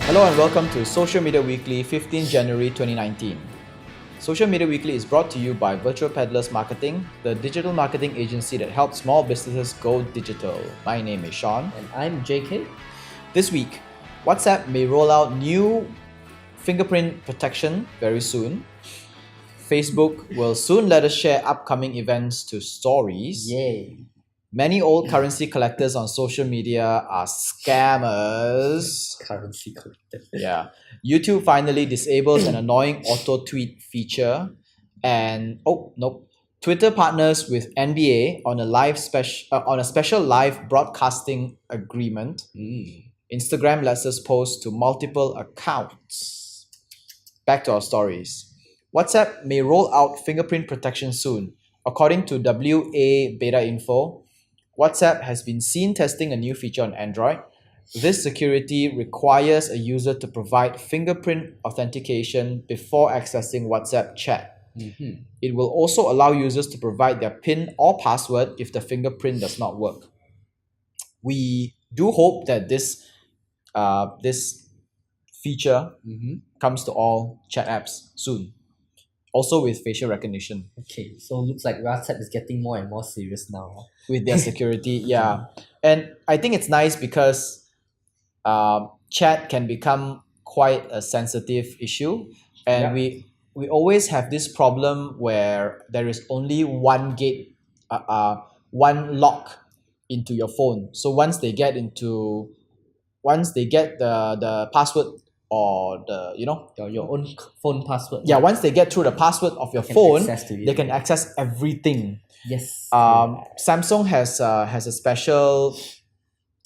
Hello and welcome to Social Media Weekly, 15 January 2019. Social Media Weekly is brought to you by Virtual Peddlers Marketing, the digital marketing agency that helps small businesses go digital. My name is Sean. And I'm JK. This week, WhatsApp may roll out new fingerprint protection very soon. Facebook will soon let us share upcoming events to stories. Yay. Many old currency collectors on social media are scammers. Currency collector. Yeah. YouTube finally disables an annoying auto tweet feature. And Twitter partners with NBA on a special live broadcasting agreement. Instagram lets us post to multiple accounts. Back to our stories. WhatsApp may roll out fingerprint protection soon. According to WA Beta Info, WhatsApp has been seen testing a new feature on Android. This security requires a user to provide fingerprint authentication before accessing WhatsApp chat. It will also allow users to provide their PIN or password if the fingerprint does not work. We do hope that this feature comes to all chat apps soon. Also with facial recognition. Okay, so looks like WhatsApp is getting more and more serious now. With their security, yeah. And I think it's nice because chat can become quite a sensitive issue, and we always have this problem where there is only one gate, one lock into your phone. So once they get the password or Your own phone password. once they get through the password of your They can phone, access to it. they can access everything. Yes. Samsung has a special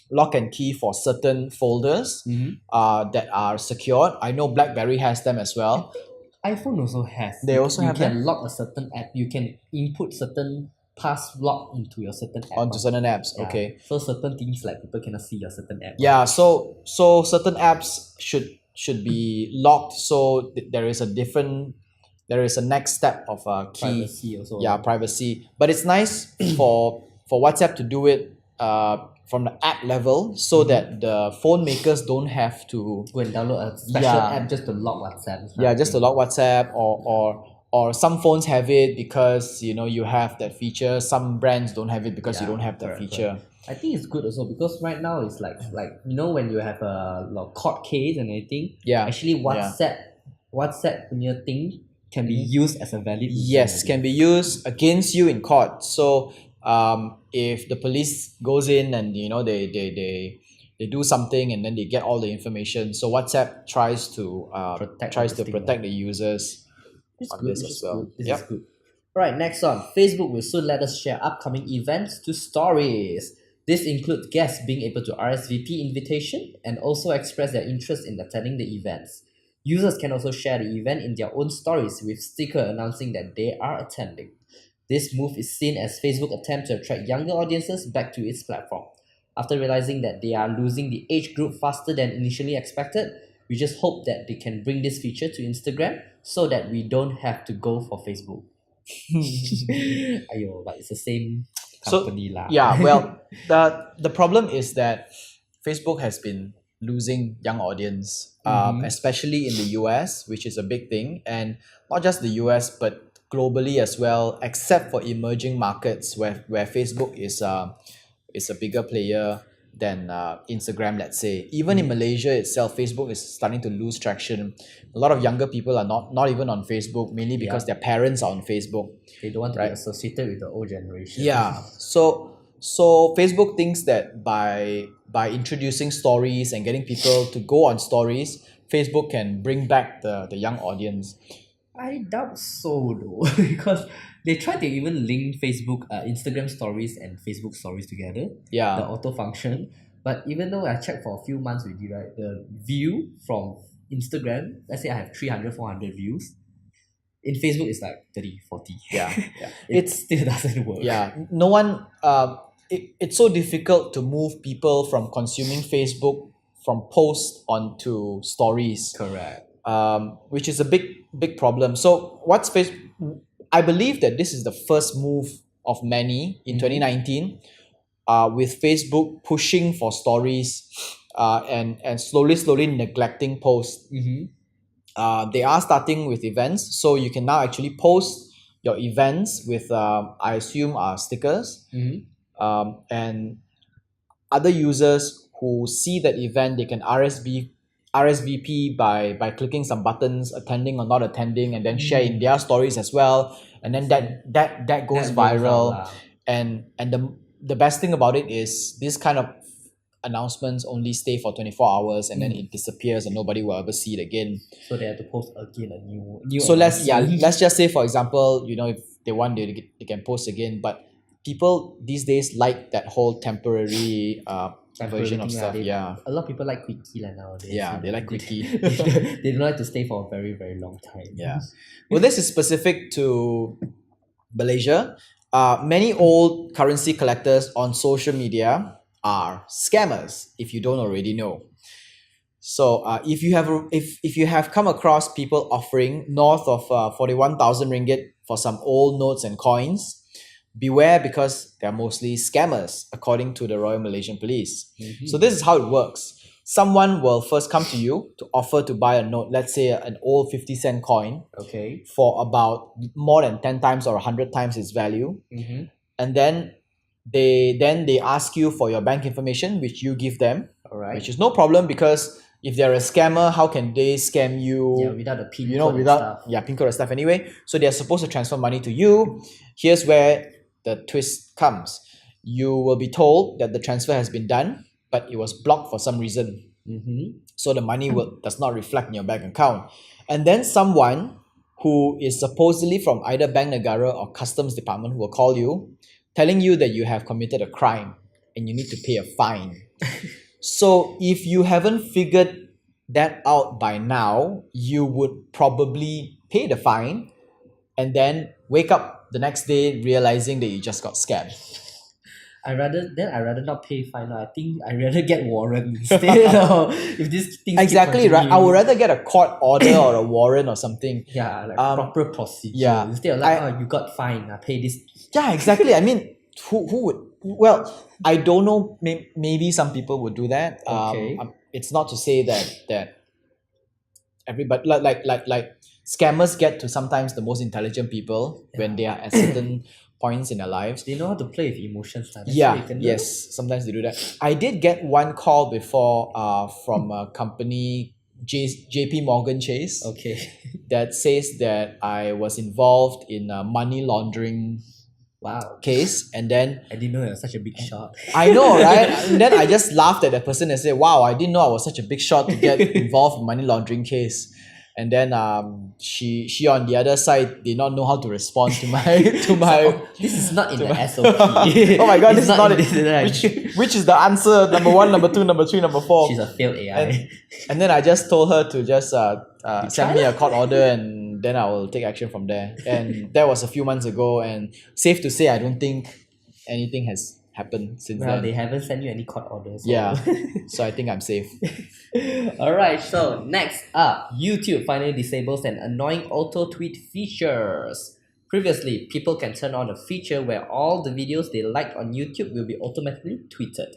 lock and key for certain folders that are secured. I know BlackBerry has them as well. iPhone also has. They also have You can them? lock a certain app. You can input certain password into your certain app. Onto certain apps. Yeah. Okay. So certain things like people cannot see your certain app. Yeah. So certain apps should be locked. So there is a next step of key. Privacy also. Yeah, privacy. But it's nice for WhatsApp to do it from the app level so that the phone makers don't have to Go and download a special app just to lock WhatsApp. just to lock WhatsApp or some phones have it because you have that feature. Some brands don't have it because you don't have that feature. I think it's good also because right now it's like when you have a court case and everything. Yeah. Actually, WhatsApp punya thing can be used as a valid. Yes, can be used against you in court. So if the police goes in and they do something and then they get all the information, so WhatsApp tries to protect the users on this as well. This is good. Alright, next one. Facebook will soon let us share upcoming events to stories. This includes guests being able to RSVP invitation and also express their interest in attending the events. Users can also share the event in their own stories with sticker announcing that they are attending. This move is seen as Facebook attempt to attract younger audiences back to its platform. After realizing that they are losing the age group faster than initially expected, we just hope that they can bring this feature to Instagram so that we don't have to go for Facebook. Ayo, but it's the same company lah. Yeah, well, the problem is that Facebook has been losing young audience, especially in the US, which is a big thing, and not just the US but globally as well, except for emerging markets where Facebook is a bigger player than Instagram, let's say. Even in Malaysia itself, Facebook is starting to lose traction. A lot of younger people are not even on Facebook, mainly because their parents are on Facebook. They don't want to be associated with the old generation. Yeah. So Facebook thinks that by introducing stories and getting people to go on stories, Facebook can bring back the young audience. I doubt so though, because they try to even link Instagram stories and Facebook stories together. Yeah. The auto function. But even though I checked for a few months already, right, the view from Instagram, let's say I have 300, 400 views. In Facebook, it's like 30, 40. Yeah. It still doesn't work. Yeah. No one. It's so difficult to move people from consuming Facebook from posts onto stories. Correct. Which is a big problem. So I believe that this is the first move of many in 2019, with Facebook pushing for stories and slowly neglecting posts. They are starting with events, so you can now actually post your events with I assume stickers, and other users who see that event, they can RSVP by clicking some buttons, attending or not attending, and then share in their stories as well, and then that goes That goes viral. out lah. And the best thing about it is this kind of announcements only stay for 24 hours and then it disappears and nobody will ever see it again. So they have to post again a new So announcement. let's just say, for example, if they want, they can post again, but people these days like that whole temporary version of Temporary stuff. thing, Yeah, a lot of people like quickie lah nowadays. yeah, you they know. like quickie. They don't like to stay for a very, very long time. Yeah. Well, this is specific to Malaysia. Many old currency collectors on social media are scammers, if you don't already know. So if you have come across people offering north of 41,000 ringgit for some old notes and coins, beware, because they're mostly scammers, according to the Royal Malaysian Police. So this is how it works. Someone will first come to you to offer to buy a note, let's say an old 50-cent coin, Okay. for about more than 10 times or 100 times its value. And then they ask you for your bank information, which you give them, All right. which is no problem, because if they're a scammer, how can they scam you? Yeah, without the PIN You know, code and without stuff. PIN code and stuff anyway. So they're supposed to transfer money to you. Here's where the twist comes. You will be told that the transfer has been done, but it was blocked for some reason. So the money does not reflect in your bank account. And then someone who is supposedly from either Bank Negara or Customs Department will call you, telling you that you have committed a crime and you need to pay a fine. So if you haven't figured that out by now, you would probably pay the fine and then wake up the next day realizing that you just got scammed. I rather not pay fine now. I think I rather get warrant instead of if this thing Exactly, right? I would rather get a court order or a warrant or something. like proper procedure. yeah, Instead of like, you got fine, I pay this. Yeah, exactly. I mean, who would? Well, I don't know. Maybe some people would do that. Okay. It's not to say that everybody like scammers get to sometimes the most intelligent people when they are at certain points in their lives. They know how to play with emotions. That's what Yeah, you can do. yes. Sometimes they do that. I did get one call before from a company, JP Morgan Chase, Okay. that says that I was involved in a money laundering Wow. case, and then I didn't know it was such a big shot. I know, right? And then I just laughed at that person and said, "Wow, I didn't know I was such a big shot to get involved in money laundering case." And then she on the other side did not know how to respond to my This is not in to the my- SOP. Oh my god, It's this is not in it. this- Which is the answer? Number 1, number 2, number 3, number 4. She's a failed AI. And then I just told her to just send try me a court order, and then I will take action from there. And that was a few months ago, and safe to say, I don't think anything has happened since Well, then. they haven't sent you any court orders. Yeah, so I think I'm safe. Alright, so next up, YouTube finally disables an annoying auto tweet features. Previously, people can turn on a feature where all the videos they liked on YouTube will be automatically tweeted.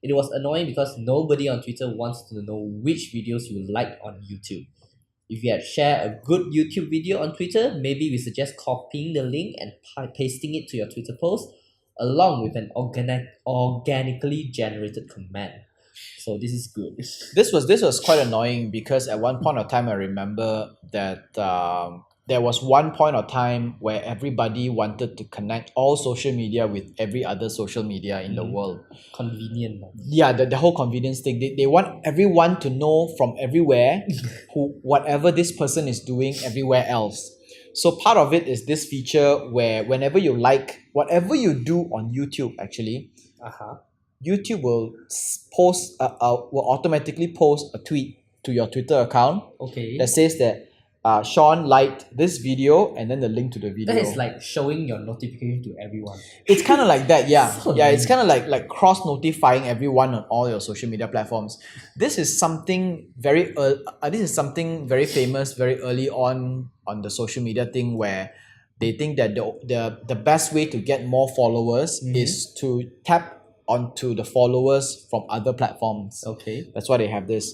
It was annoying because nobody on Twitter wants to know which videos you liked on YouTube. If you had shared a good YouTube video on Twitter, maybe we suggest copying the link and pasting it to your Twitter post along with an organically generated comment. So this is good. This was quite annoying because at one point of time I remember that there was one point of time where everybody wanted to connect all social media with every other social media in the world. Convenient. Yeah, the whole convenience thing. They want everyone to know from everywhere whatever this person is doing everywhere else. So part of it is this feature where whenever you like whatever you do on YouTube, actually, YouTube will will automatically post a tweet to your Twitter account Okay. that says that Sean liked this video and then the link to the video. That is like showing your notification to everyone. It's kind of like that, yeah. So Yeah, it's annoying. kind of like cross notifying everyone on all your social media platforms. This is something very famous very early on the social media thing, where they think that the best way to get more followers is to tap onto the followers from other platforms. Okay. That's why they have this,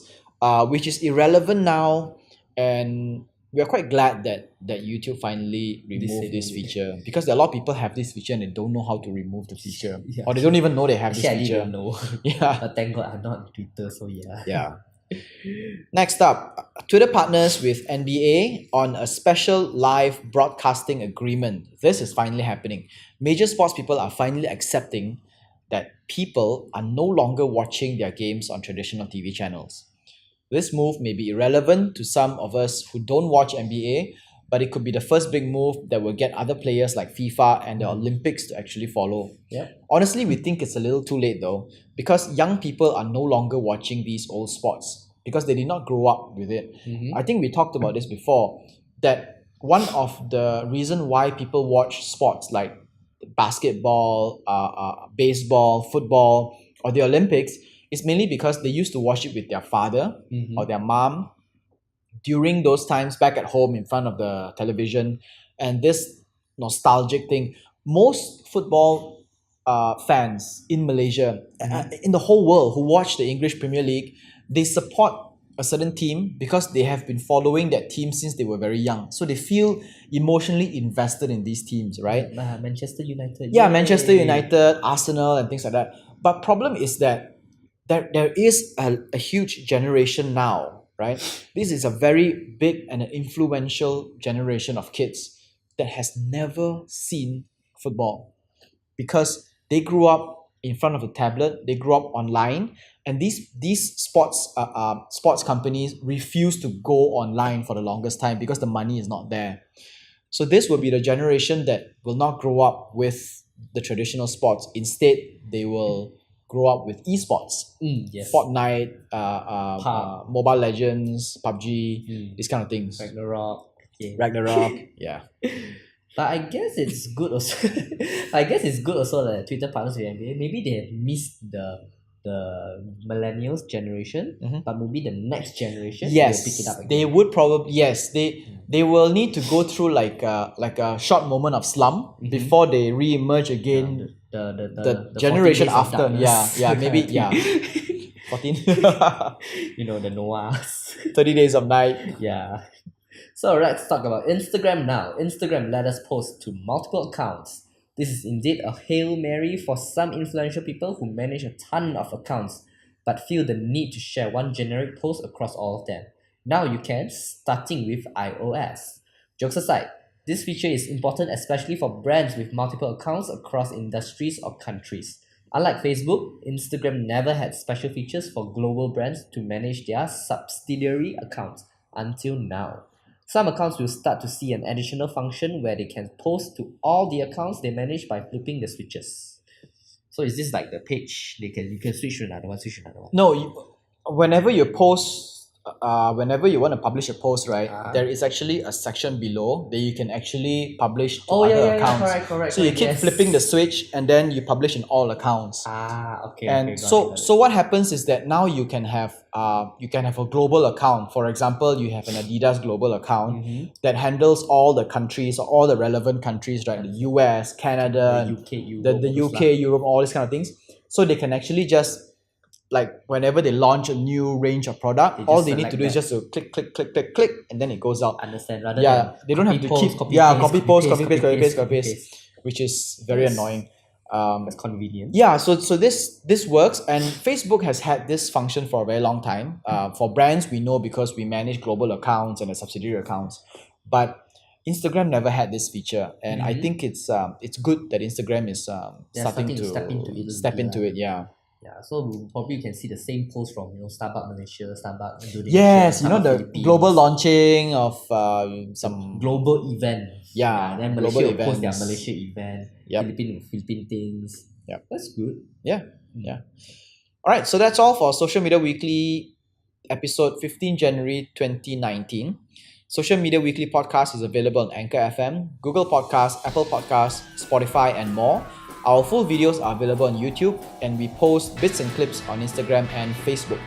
which is irrelevant now, and we are quite glad that YouTube finally removed this Disabled it. feature, because there are a lot of people have this feature and they don't know how to remove the feature, Yeah. or they don't even know they have this Actually, I feature. didn't know. Yeah. But thank God I'm not on Twitter, so yeah. Yeah. Next up, Twitter partners with NBA on a special live broadcasting agreement. This is finally happening. Major sports people are finally accepting that people are no longer watching their games on traditional TV channels. This move may be irrelevant to some of us who don't watch NBA, but it could be the first big move that will get other players like FIFA and the Olympics to actually follow. Yep. Honestly, we think it's a little too late though, because young people are no longer watching these old sports because they did not grow up with it. Mhm. I think we talked about this before, that one of the reason why people watch sports like basketball, baseball, football, or the Olympics is mainly because they used to watch it with their father Mhm. or their mom during those times back at home in front of the television, and this nostalgic thing. Most football fans in Malaysia, in the whole world, who watch the English Premier League, they support a certain team because they have been following that team since they were very young. So they feel emotionally invested in these teams, right? Manchester United. Yeah, Yay. Manchester United, Arsenal, and things like that. But problem is that there is a huge generation now, right? This is a very big and an influential generation of kids that has never seen football, because they grew up in front of the tablet, they grew up online, and these sports companies refuse to go online for the longest time because the money is not there. So this will be the generation that will not grow up with the traditional sports. Instead, they will grow up with esports, Yes. Fortnite, PUBG. Mobile Legends, PUBG, these kind of things. Ragnarok. Okay. Ragnarok, yeah. But I guess it's good also. I guess it's good also that Twitter partners with NBA. Maybe they have missed the millennials generation, Mhm. but maybe the next generation Yes, will pick it up again. they would probably, yes, they will need to go through like a short moment of slump before they re-emerge again. The The generation 14 days of after, darkness yeah, kind maybe, of yeah. thing. 14. The Noahs. 30 days of night. Yeah. So let's talk about Instagram now. Instagram let us post to multiple accounts. This is indeed a Hail Mary for some influential people who manage a ton of accounts but feel the need to share one generic post across all of them. Now you can, starting with iOS. Jokes aside, this feature is important especially for brands with multiple accounts across industries or countries. Unlike Facebook, Instagram never had special features for global brands to manage their subsidiary accounts until now. Some accounts will start to see an additional function where they can post to all the accounts they manage by flipping the switches. So is this like the page you can switch to another one, switch to another one? No, whenever you post, whenever you want to publish a post, right, there is actually a section below that you can actually publish to other accounts. correct. So you keep yes. flipping the switch and then you publish in all accounts. Okay. And okay, so got it. so what happens is that now you can have a global account. For example, you have an Adidas global account Mhm. that handles all the countries or all the relevant countries, right? The US, Canada, The UK, Europe, the all those UK, Europe, all these kind of things. So they can actually just, like, whenever they launch a new range of product, They all just they need to select do is that. just to click, and then it goes out. Understand rather Yeah, than they don't have copy to post, keep copy copy paste, paste, copy paste, which is very Yes. annoying. That's convenient. Yeah, so this works, and Facebook has had this function for a very long time. For brands, we know because we manage global accounts and the subsidiary accounts, but Instagram never had this feature, and I Mhm. think it's good that Instagram is They're starting to step into it. step into it. Yeah. Yeah, so probably you can see the same post from Starbucks Malaysia, Starbucks Indonesia. Yes, you know, Starbucks the Philippines. global launching of some global event. Yeah, then global Malaysia will post their events. Malaysia event. Yep. Philippine things. Yep. That's good. Yeah. All right, so that's all for Social Media Weekly episode 15 January 2019. Social Media Weekly podcast is available on Anchor FM, Google Podcasts, Apple Podcasts, Spotify, and more. Our full videos are available on YouTube, and we post bits and clips on Instagram and Facebook.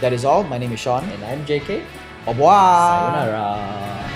That is all. My name is Sean. And I'm JK. Au revoir. Sayonara.